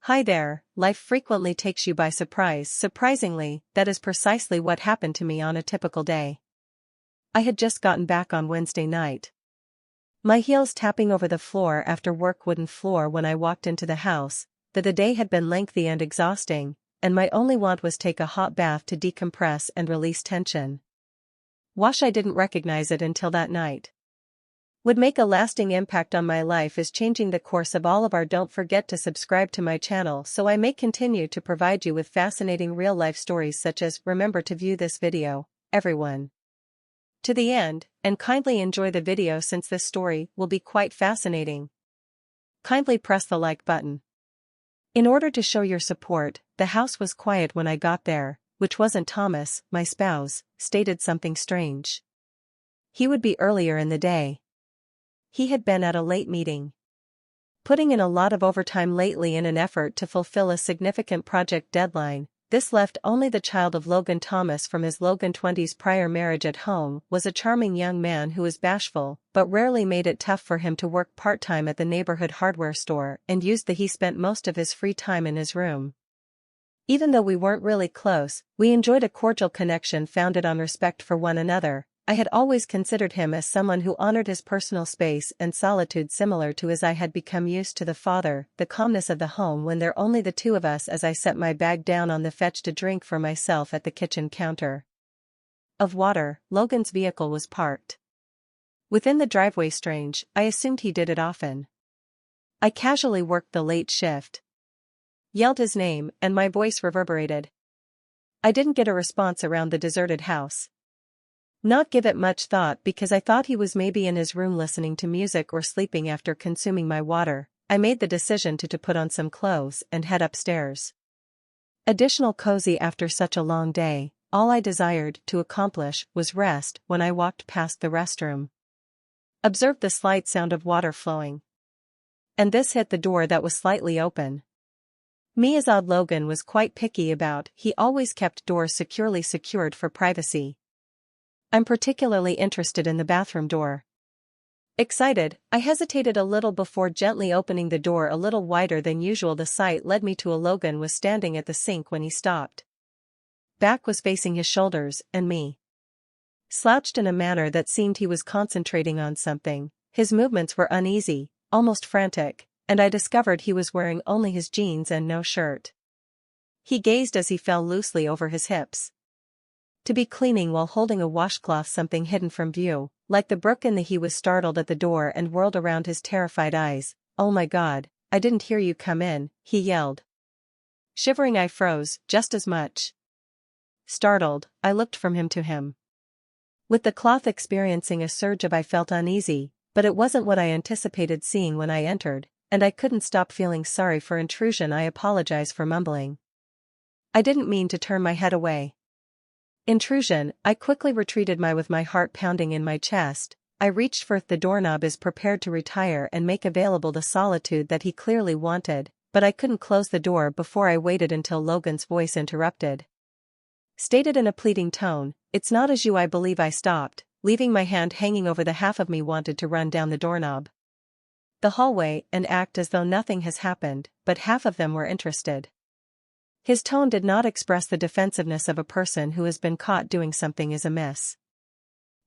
Hi there, life frequently takes you by surprise. Surprisingly, that is precisely what happened to me on a typical day. I had just gotten back on Wednesday night. My heels tapping over the floor after work wooden floor when I walked into the house, that the day had been lengthy and exhausting, and my only want was take a hot bath to decompress and release tension. I didn't recognize it until that night. Would make a lasting impact on my life is changing the course of all of our. Don't forget to subscribe to my channel so I may continue to provide you with fascinating real-life stories such as. Remember to view this video, everyone, to the end, and kindly enjoy the video since this story will be quite fascinating. Kindly press the like button. In order to show your support, the house was quiet when I got there, which wasn't. Thomas, my spouse, stated something strange. He would be earlier in the day. He had been at a late meeting, putting in a lot of overtime lately in an effort to fulfill a significant project deadline. This left only the child of Logan. Thomas, from his Logan 20s prior marriage at home, was a charming young man who was bashful, but rarely made it tough for him to work part-time at the neighborhood hardware store and used he spent most of his free time in his room. Even though we weren't really close, we enjoyed a cordial connection founded on respect for one another. I had always considered him as someone who honored his personal space and solitude, similar to as I had become used to the calmness of the home when there only the two of us, as I set my bag down on the fetched a drink for myself at the kitchen counter of water. Logan's vehicle was parked within the driveway. Strange, I assumed he did it often. I casually worked the late shift, yelled his name, and my voice reverberated. I didn't get a response around the deserted house. Not give it much thought because I thought he was maybe in his room listening to music or sleeping. After consuming my water, I made the decision to put on some clothes and head upstairs. Additional cozy after such a long day, all I desired to accomplish was rest. When I walked past the restroom, observed the slight sound of water flowing, and this hit the door that was slightly open. Me as odd. Logan was quite picky about, he always kept doors securely secured for privacy. I'm particularly interested in the bathroom door. Excited, I hesitated a little before gently opening the door a little wider than usual. The sight led me to a Logan was standing at the sink when he stopped. Back was facing his shoulders, and me slouched in a manner that seemed he was concentrating on something. His movements were uneasy, almost frantic, and I discovered he was wearing only his jeans and no shirt. He gazed as he fell loosely over his hips to be cleaning while holding a washcloth, something hidden from view, like the brook in the. He was startled at the door and whirled around his terrified eyes. Oh my God, I didn't hear you come in, he yelled. Shivering, I froze, just as much. Startled, I looked from him to him, with the cloth experiencing a surge of. I felt uneasy, but it wasn't what I anticipated seeing when I entered, and I couldn't stop feeling sorry for intrusion. I apologize for mumbling. I didn't mean to turn my head away. Intrusion, I quickly retreated with my heart pounding in my chest. I reached for the doorknob as prepared to retire and make available the solitude that he clearly wanted, but I couldn't close the door before I waited until Logan's voice interrupted. Stated in a pleading tone, it's not as you. I believe. I stopped, leaving my hand hanging over the. Half of me wanted to run down the doorknob, the hallway, and act as though nothing has happened, but half of them were interested. His tone did not express the defensiveness of a person who has been caught doing something is amiss.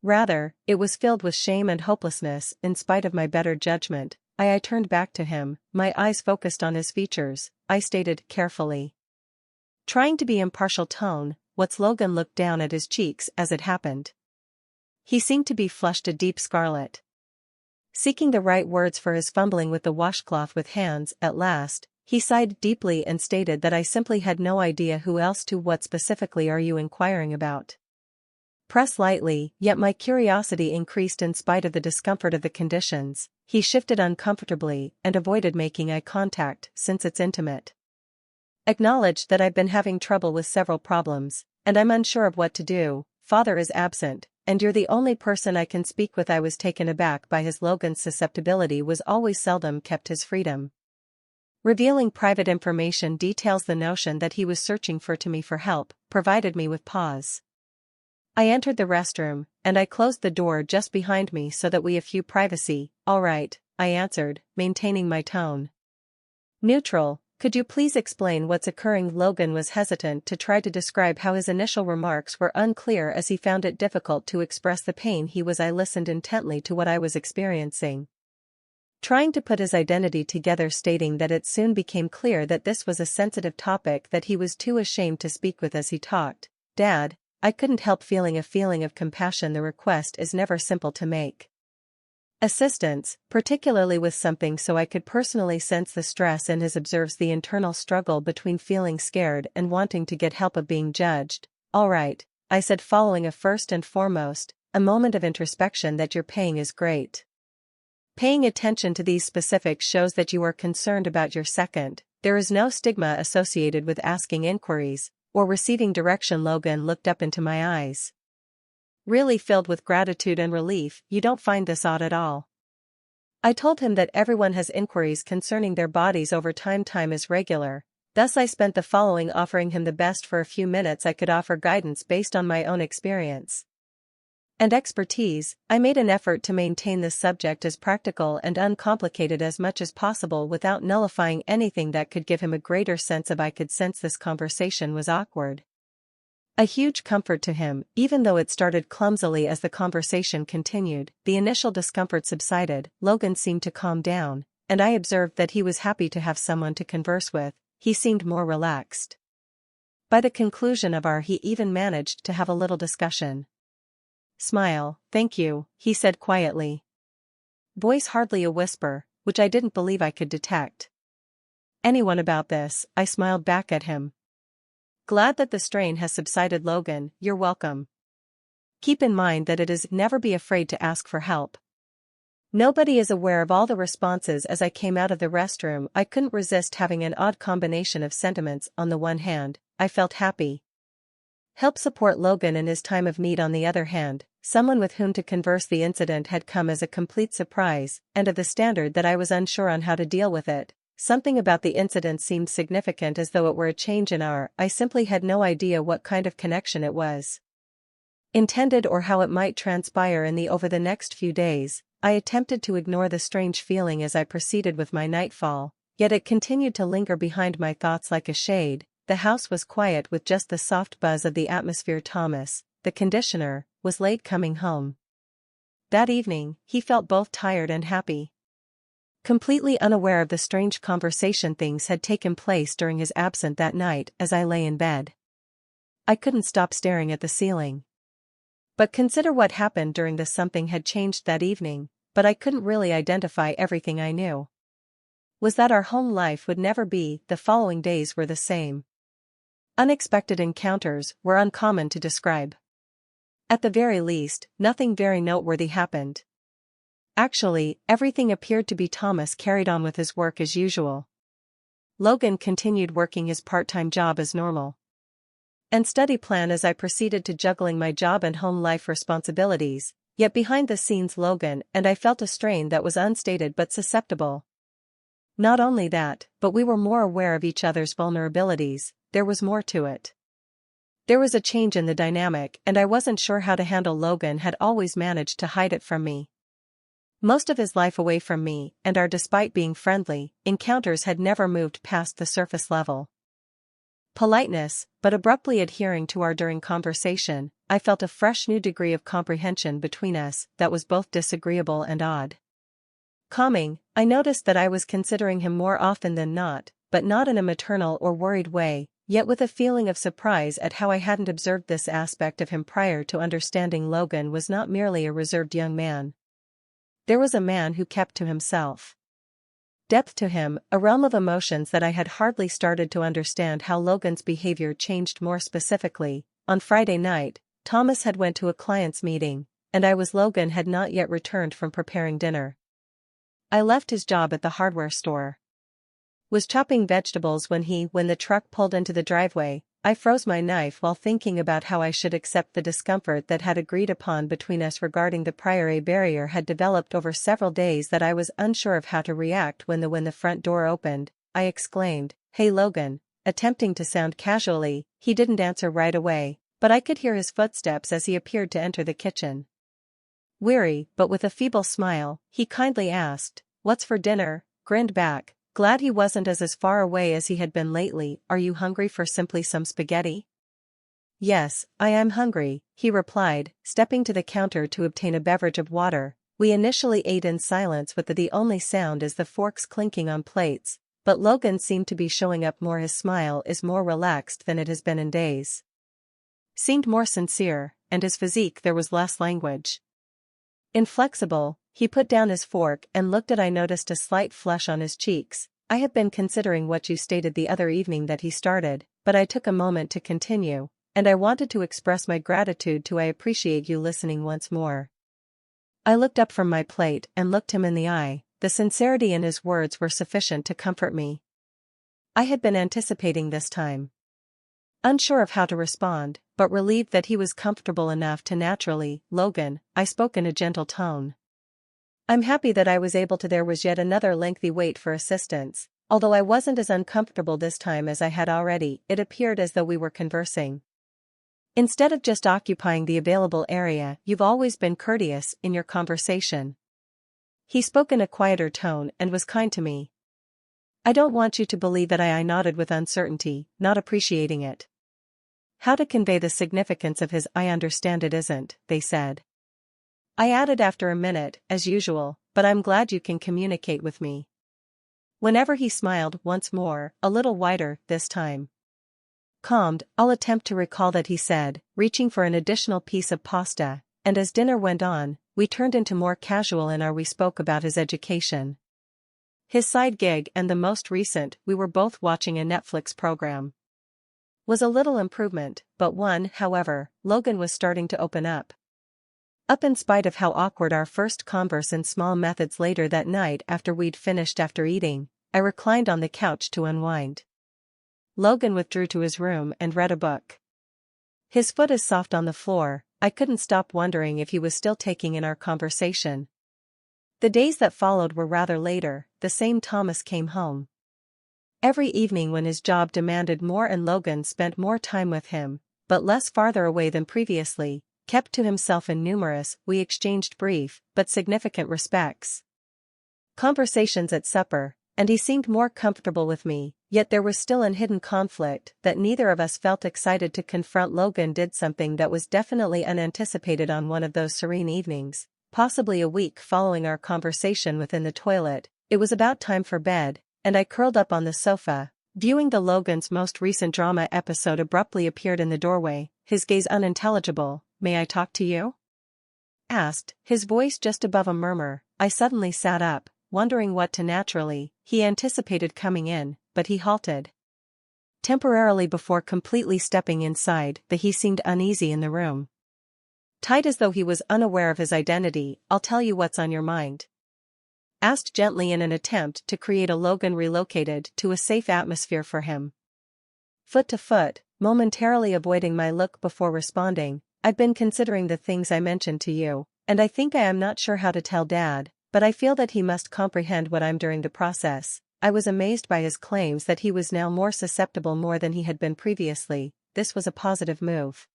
Rather, it was filled with shame and hopelessness. In spite of my better judgment, I turned back to him, my eyes focused on his features. I stated carefully, trying to be impartial tone, what's. Logan looked down at his cheeks as it happened. He seemed to be flushed a deep scarlet. Seeking the right words for his fumbling with the washcloth with hands, at last, he sighed deeply and stated that I simply had no idea who else to. What specifically are you inquiring about? Press lightly, yet my curiosity increased in spite of the discomfort of the conditions. He shifted uncomfortably and avoided making eye contact since it's intimate. Acknowledged that I've been having trouble with several problems, and I'm unsure of what to do. Father is absent, and you're the only person I can speak with. I was taken aback by his. Logan's susceptibility was always seldom kept his freedom. Revealing private information details the notion that he was searching for me for help, provided me with pause. I entered the restroom, and I closed the door just behind me so that we have few privacy. All right, I answered, maintaining my tone neutral, Could you please explain what's occurring? Logan was hesitant to try to describe how his initial remarks were unclear as he found it difficult to express the pain he was. I listened intently to what I was experiencing, trying to put his identity together, stating that it soon became clear that this was a sensitive topic that he was too ashamed to speak with. As he talked, "Dad," I couldn't help feeling a feeling of compassion. The request is never simple to make. Assistance, particularly with something so I could personally sense the stress in his. Observes the internal struggle between feeling scared and wanting to get help of being judged. "All right," I said, following a first and foremost, a moment of introspection. That you're paying is great. Paying attention to these specifics shows that you are concerned about your second. There is no stigma associated with asking inquiries or receiving direction. Logan looked up into my eyes, really filled with gratitude and relief. "You don't find this odd at all?" I told him that everyone has inquiries concerning their bodies over time. Time is regular. Thus I spent the following, offering him the best. For a few minutes I could offer guidance based on my own experience and expertise. I made an effort to maintain this subject as practical and uncomplicated as much as possible without nullifying anything that could give him a greater sense of. I could sense this conversation was awkward, a huge comfort to him, even though it started clumsily. As the conversation continued, the initial discomfort subsided. Logan seemed to calm down, and I observed that he was happy to have someone to converse with. He seemed more relaxed. By the conclusion of he even managed to have a little discussion. "Smile, thank you," he said quietly, voice hardly a whisper, which I didn't believe I could detect. "Anyone about this?" I smiled back at him. "Glad that the strain has subsided." "Logan, you're welcome. Keep in mind that it is never be afraid to ask for help. Nobody is aware of all the responses." As I came out of the restroom, I couldn't resist having an odd combination of sentiments. On the one hand, I felt happy, help support Logan in his time of need. On the other hand, someone with whom to converse. The incident had come as a complete surprise, and of the standard that I was unsure on how to deal with it. Something about the incident seemed significant, as though it were a change in I simply had no idea what kind of connection it was intended or how it might transpire in over the next few days. I attempted to ignore the strange feeling as I proceeded with my nightfall, yet it continued to linger behind my thoughts like a shade. The house was quiet with just the soft buzz of the atmosphere. Thomas, the conditioner, was late coming home that evening. He felt both tired and happy, completely unaware of the strange conversation. Things had taken place during his absence that night. As I lay in bed, I couldn't stop staring at the ceiling. But consider what happened during this. Something had changed that evening, but I couldn't really identify. Everything I knew was that our home life would never be. The following days were the same. Unexpected encounters were uncommon to describe. At the very least, nothing very noteworthy happened. Actually, everything appeared to be. Thomas carried on with his work as usual. Logan continued working his part-time job as normal, and study plan as I proceeded to juggling my job and home life responsibilities. Yet behind the scenes, Logan and I felt a strain that was unstated but susceptible. Not only that, but we were more aware of each other's vulnerabilities. There was more to it. There was a change in the dynamic, and I wasn't sure how to handle. Logan had always managed to hide it from me most of his life away from me, and despite being friendly, encounters had never moved past the surface level politeness. But abruptly adhering to during conversation, I felt a fresh new degree of comprehension between us that was both disagreeable and odd. Calming, I noticed that I was considering him more often than not, but not in a maternal or worried way, yet with a feeling of surprise at how I hadn't observed this aspect of him prior to. Understanding Logan was not merely a reserved young man. There was a man who kept to himself. Depth to him, a realm of emotions that I had hardly started to understand. How Logan's behavior changed. More specifically, on Friday night, Thomas had went to a client's meeting, and Logan had not yet returned from preparing dinner. I left his job at the hardware store, was chopping vegetables when the truck pulled into the driveway. I froze my knife while thinking about how I should accept the discomfort that had agreed upon between us regarding the prior. A barrier had developed over several days that I was unsure of how to react. When the front door opened, I exclaimed, "Hey Logan," attempting to sound casually. He didn't answer right away, but I could hear his footsteps as he appeared to enter the kitchen. Weary, but with a feeble smile, he kindly asked, "What's for dinner?" Grinned back, Glad he wasn't as far away as he had been lately. Are you hungry for simply some spaghetti? Yes, I am hungry, he replied, stepping to the counter to obtain a beverage of water. We initially ate in silence with the only sound is the forks clinking on plates, but Logan seemed to be showing up more. His smile is more relaxed than it has been in days. Seemed more sincere, and his physique there was less language. Inflexible, he put down his fork and looked at I noticed a slight flush on his cheeks. I have been considering what you stated the other evening that he started, but I took a moment to continue, and I wanted to express my gratitude to I appreciate you listening once more. I looked up from my plate and looked him in the eye. The sincerity in his words were sufficient to comfort me. I had been anticipating this time. Unsure of how to respond, but relieved that he was comfortable enough to naturally. Logan, I spoke in a gentle tone. I'm happy that I was able to. There was yet another lengthy wait for assistance. Although I wasn't as uncomfortable this time as I had already, it appeared as though we were conversing. Instead of just occupying the available area, you've always been courteous in your conversation. He spoke in a quieter tone and was kind to me. I don't want you to believe that. I nodded with uncertainty, not appreciating it. How to convey the significance of his I understand it isn't, they said. I added after a minute, as usual, but I'm glad you can communicate with me. Whenever he smiled once more, a little wider, this time. Calmed, I'll attempt to recall that he said, reaching for an additional piece of pasta, and as dinner went on, we turned into more casual in our we spoke about his education. His side gig and the most recent, we were both watching a Netflix program. Was a little improvement, but one, however, Logan was starting to open up. In spite of how awkward our first converse in small methods later that night after we'd finished after eating, I reclined on the couch to unwind. Logan withdrew to his room and read a book. His foot is soft on the floor. I couldn't stop wondering if he was still taking in our conversation. The days that followed were rather later. The same Thomas came home every evening when his job demanded more, and Logan spent more time with him, but less farther away than previously, kept to himself in numerous, we exchanged brief, but significant respects. Conversations at supper, and he seemed more comfortable with me, yet there was still an hidden conflict that neither of us felt excited to confront. Logan did something that was definitely unanticipated on one of those serene evenings, possibly a week following our conversation within the toilet. It was about time for bed, and I curled up on the sofa, viewing the Logan's most recent drama episode. Abruptly appeared in the doorway, his gaze unintelligible. May I talk to you? Asked, his voice just above a murmur. I suddenly sat up, wondering what to naturally. He anticipated coming in, but he halted temporarily before completely stepping inside. He seemed uneasy in the room. Tight as though he was unaware of his identity. I'll tell you what's on your mind. Asked gently in an attempt to create a Logan relocated to a safe atmosphere for him. Foot to foot, momentarily avoiding my look before responding. I've been considering the things I mentioned to you, and I think I am not sure how to tell Dad, but I feel that he must comprehend what I'm during the process. I was amazed by his claims that he was now more susceptible more than he had been previously. This was a positive move.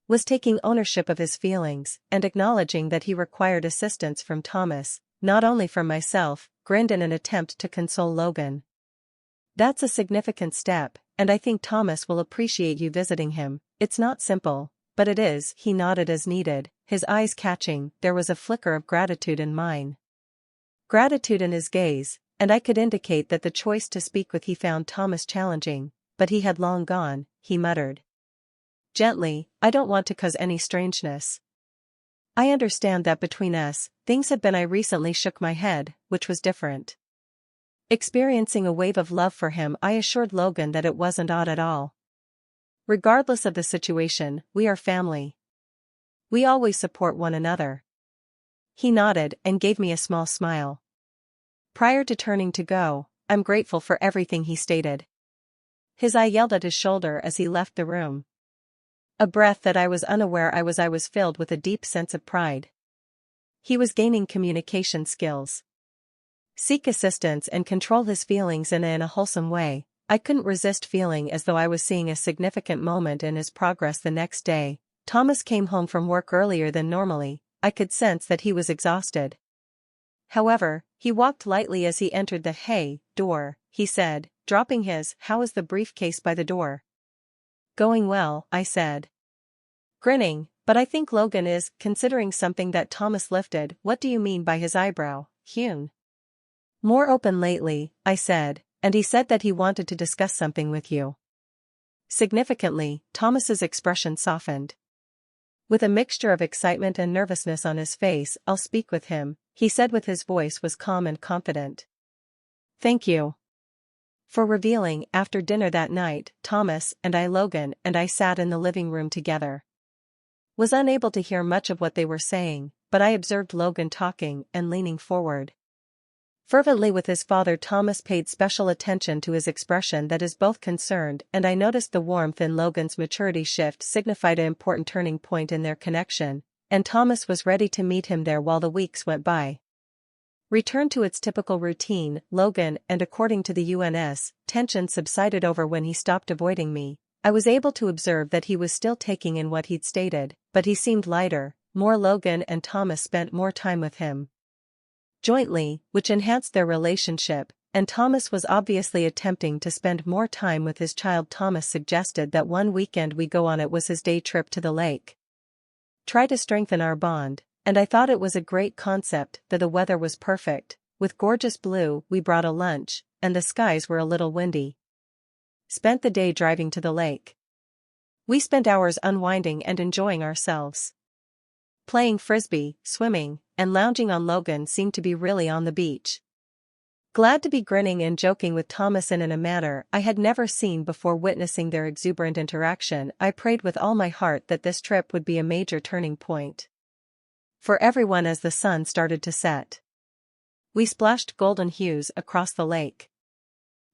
Was taking ownership of his feelings and acknowledging that he required assistance from Thomas, not only from myself. Grinned in an attempt to console Logan. That's a significant step, and I think Thomas will appreciate you visiting him. It's not simple, but it is. He nodded as needed, his eyes catching. There was a flicker of gratitude in mine. Gratitude in his gaze, and I could indicate that the choice to speak with he found Thomas challenging, but he had long gone. He muttered gently, I don't want to cause any strangeness. I understand that between us, things have been. I recently shook my head, which was different. Experiencing a wave of love for him, I assured Logan that it wasn't odd at all. Regardless of the situation, we are family. We always support one another. He nodded and gave me a small smile. Prior to turning to go, I'm grateful for everything, he stated. His eye yelled at his shoulder as he left the room. A breath that I was unaware I was filled with a deep sense of pride. He was gaining communication skills. Seek assistance and control his feelings in a wholesome way. I couldn't resist feeling as though I was seeing a significant moment in his progress. The next day, Thomas came home from work earlier than normally. I could sense that he was exhausted. However, He walked lightly as he entered the "Hey" door, he said, dropping his "How is the briefcase" by the door. "Going well," I said, grinning, "but I think Logan is considering something." That Thomas lifted. "What do you mean by his eyebrow, hewn?" "More open lately," I said, "and he said that he wanted to discuss something with you." Significantly, Thomas's expression softened. With a mixture of excitement and nervousness on his face. "I'll speak with him," he said, with his voice was calm and confident. "Thank you for revealing." After dinner that night, Logan and I sat in the living room together. Was unable to hear much of what they were saying, but I observed Logan talking and leaning forward fervently with his father. Thomas paid special attention to his expression, that is both concerned, and I noticed the warmth in Logan's maturity shift signified an important turning point in their connection, and Thomas was ready to meet him there. While the weeks went by, returned to its typical routine, Logan, and according to the UNS, tension subsided over when he stopped avoiding me. I was able to observe that he was still taking in what he'd stated, but he seemed lighter. Logan and Thomas spent more time with him jointly, which enhanced their relationship, and Thomas was obviously attempting to spend more time with his child. Thomas suggested that one weekend we go on it was his day trip to the lake. Try to strengthen our bond, and I thought it was a great concept. The weather was perfect, with gorgeous blue. We brought a lunch, and the skies were a little windy. Spent the day driving to the lake. We spent hours unwinding and enjoying ourselves. Playing frisbee, swimming, and lounging on. Logan seemed to be really on the beach, glad to be grinning and joking with Thomas in a manner I had never seen before. Witnessing their exuberant interaction, I prayed with all my heart that this trip would be a major turning point for everyone. As the sun started to set, we splashed golden hues across the lake,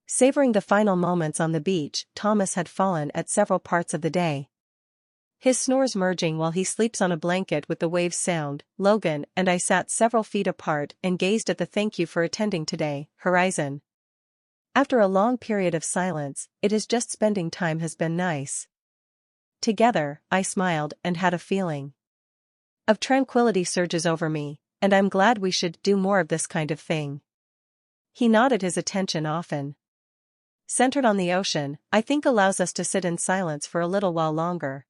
savoring the final moments on the beach. Thomas had fallen at several parts of the day, his snores merging while he sleeps on a blanket with the waves sound. Logan and I sat several feet apart and gazed at the "Thank you for attending today" horizon. After a long period of silence, it is just spending time has been nice together. I smiled and had a feeling of tranquility surges over me, and I'm glad we should do more of this kind of thing. He nodded, his attention often centered on the ocean. I think allows us to sit in silence for a little while longer.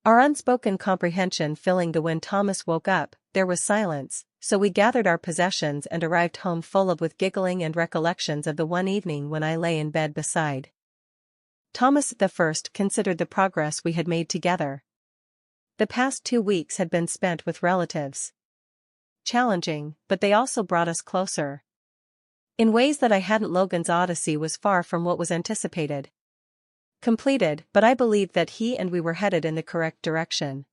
Our unspoken comprehension filling the when Thomas woke up, there was silence, so we gathered our possessions and arrived home full of with giggling and recollections of the one evening when I lay in bed beside Thomas. The first considered the progress we had made together. The past 2 weeks had been spent with relatives. Challenging, but they also brought us closer in ways that I hadn't. Logan's odyssey was far from what was anticipated. Completed, but I believed that he and we were headed in the correct direction.